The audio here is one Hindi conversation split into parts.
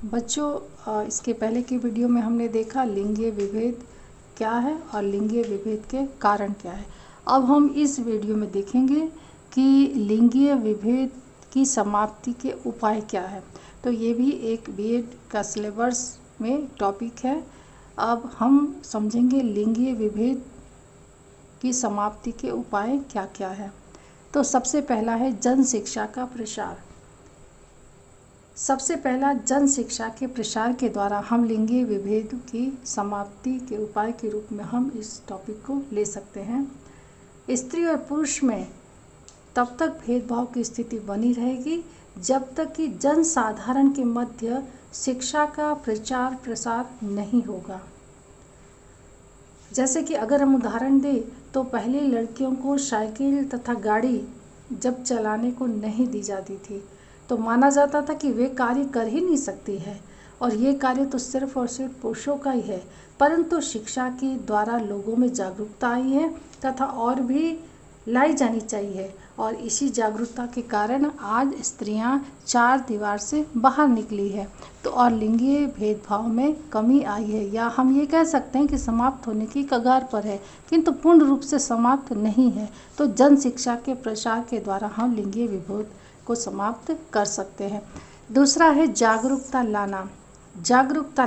बच्चों, इसके पहले की वीडियो में हमने देखा लिंगीय विभेद क्या है और लिंगीय विभेद के कारण क्या है। अब हम इस वीडियो में देखेंगे कि लिंगीय विभेद की समाप्ति के उपाय क्या है। तो ये भी एक बीएड का सिलेबस में टॉपिक है। अब हम समझेंगे लिंगीय विभेद की समाप्ति के उपाय क्या क्या है। तो सबसे पहला है जन शिक्षा का प्रसार। सबसे पहला जन शिक्षा के प्रसार के द्वारा हम लिंगीय विभेद की समाप्ति के उपाय के रूप में हम इस टॉपिक को ले सकते हैं। स्त्री और पुरुष में तब तक भेदभाव की स्थिति बनी रहेगी जब तक कि जन साधारण के मध्य शिक्षा का प्रचार प्रसार नहीं होगा। जैसे कि अगर हम उदाहरण दें तो पहले लड़कियों को साइकिल तथा गाड़ी जब चलाने को नहीं दी जाती थी तो माना जाता था कि वे कार्य कर ही नहीं सकती है और ये कार्य तो सिर्फ और सिर्फ पुरुषों का ही है। परंतु शिक्षा के द्वारा लोगों में जागरूकता आई है तथा और भी लाई जानी चाहिए और इसी जागरूकता के कारण आज स्त्रियां चार दीवार से बाहर निकली है तो और लिंगीय भेदभाव में कमी आई है, या हम ये कह सकते हैं कि समाप्त होने की कगार पर है, किंतु पूर्ण रूप से समाप्त नहीं है। तो जन शिक्षा के प्रसार के द्वारा हम लिंगीय विभेद को समाप्त कर सकते हैं। दूसरा है जागरूकता लाना। जागरूकता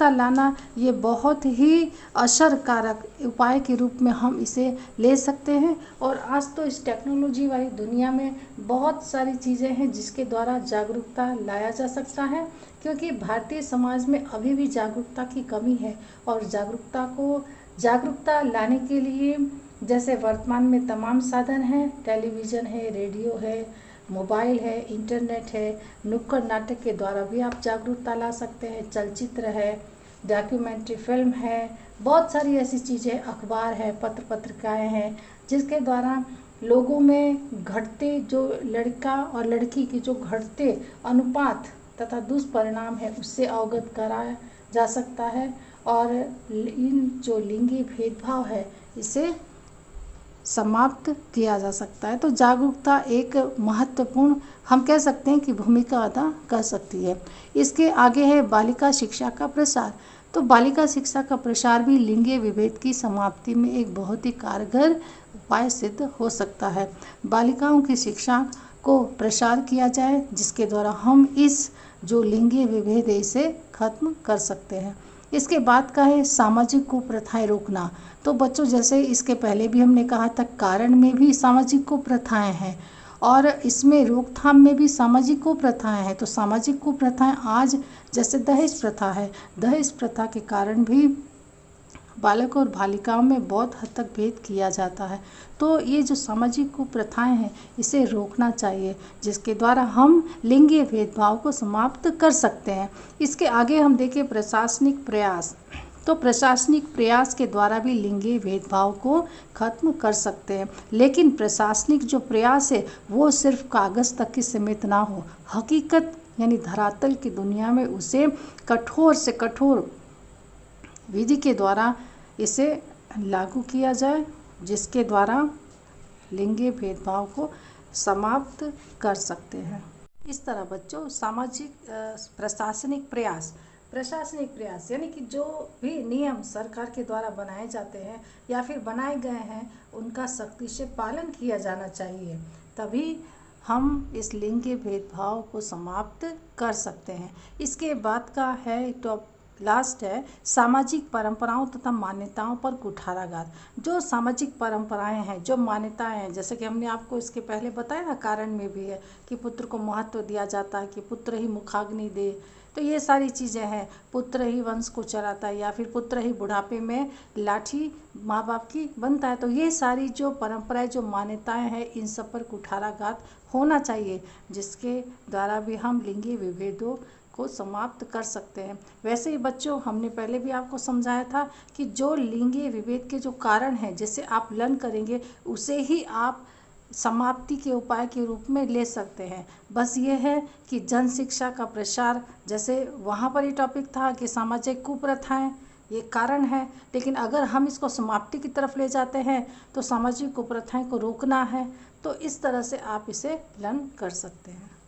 लाना ये बहुत ही असरकारक उपाय के रूप में हम इसे ले सकते हैं। और आज तो इस टेक्नोलॉजी वाली दुनिया में बहुत सारी चीज़ें हैं जिसके द्वारा जागरूकता लाया जा सकता है, क्योंकि भारतीय समाज में अभी भी जागरूकता की कमी है। और जागरूकता लाने के लिए जैसे वर्तमान में तमाम साधन हैं, टेलीविज़न है, रेडियो है, मोबाइल है, इंटरनेट है, नुक्कड़ नाटक के द्वारा भी आप जागरूकता ला सकते हैं। चलचित्र है, डॉक्यूमेंट्री फिल्म है, बहुत सारी ऐसी चीज़ें, अखबार है, पत्र पत्रिकाएं हैं जिसके द्वारा लोगों में घटते जो लड़का और लड़की की जो घटते अनुपात तथा दुष्परिणाम है उससे अवगत कराया जा सकता है और इन जो लिंगी भेदभाव है इसे समाप्त किया जा सकता है। तो जागरूकता एक महत्वपूर्ण हम कह सकते हैं कि भूमिका अदा कर सकती है। इसके आगे है बालिका शिक्षा का प्रसार। तो बालिका शिक्षा का प्रसार भी लिंगीय विभेद की समाप्ति में एक बहुत ही कारगर उपाय सिद्ध हो सकता है। बालिकाओं की शिक्षा को प्रसार किया जाए जिसके द्वारा हम इस जो लिंगीय विभेद है इसे खत्म कर सकते हैं। इसके बाद का है सामाजिक कुप्रथाएं रोकना। तो बच्चों, जैसे इसके पहले भी हमने कहा था, कारण में भी सामाजिक कुप्रथाएं हैं और इसमें रोकथाम में भी सामाजिक कुप्रथाएं हैं। तो सामाजिक कुप्रथाएं आज जैसे दहेज प्रथा है, दहेज प्रथा के कारण भी बालक और बालिकाओं में बहुत हद तक भेद किया जाता है। तो ये जो सामाजिक कुप्रथाएं हैं इसे रोकना चाहिए जिसके द्वारा हम लिंगीय भेदभाव को समाप्त कर सकते हैं। इसके आगे हम देखें प्रशासनिक प्रयास। तो प्रशासनिक प्रयास के द्वारा भी लिंगीय भेदभाव को खत्म कर सकते हैं, लेकिन प्रशासनिक जो प्रयास है वो सिर्फ कागज़ तक ही सीमित ना हो, हकीकत यानी धरातल की दुनिया में उसे कठोर से कठोर विधि के द्वारा इसे लागू किया जाए जिसके द्वारा लिंगीय भेदभाव को समाप्त कर सकते हैं। इस तरह बच्चों प्रशासनिक प्रयास यानी कि जो भी नियम सरकार के द्वारा बनाए जाते हैं या फिर बनाए गए हैं उनका सख्ती से पालन किया जाना चाहिए, तभी हम इस लिंगीय भेदभाव को समाप्त कर सकते हैं। इसके बाद का है लास्ट है सामाजिक परंपराओं तथा मान्यताओं पर कुठाराघात। जो सामाजिक परंपराएं हैं, जो मान्यताएं हैं, जैसे कि हमने आपको इसके पहले बताया ना, कारण में भी है कि पुत्र को महत्व दिया जाता है कि पुत्र ही मुखाग्नि दे। तो ये सारी चीज़ें हैं, पुत्र ही वंश को चलाता है या फिर पुत्र ही बुढ़ापे में लाठी माँ बाप की बनता है। तो ये सारी जो परंपराएं, जो मान्यताएं हैं, इन सब पर कुठाराघात होना चाहिए जिसके द्वारा भी हम लिंगीय विभेदों को समाप्त कर सकते हैं। वैसे ही बच्चों, हमने पहले भी आपको समझाया था कि जो लिंगीय विभेद के जो कारण हैं जिसे आप लर्न करेंगे उसे ही आप समाप्ति के उपाय के रूप में ले सकते हैं। बस ये है कि जन शिक्षा का प्रसार, जैसे वहाँ पर ही टॉपिक था कि सामाजिक कुप्रथाएं ये कारण है, लेकिन अगर हम इसको समाप्ति की तरफ ले जाते हैं तो सामाजिक कुप्रथाएं को रोकना है। तो इस तरह से आप इसे लर्न कर सकते हैं।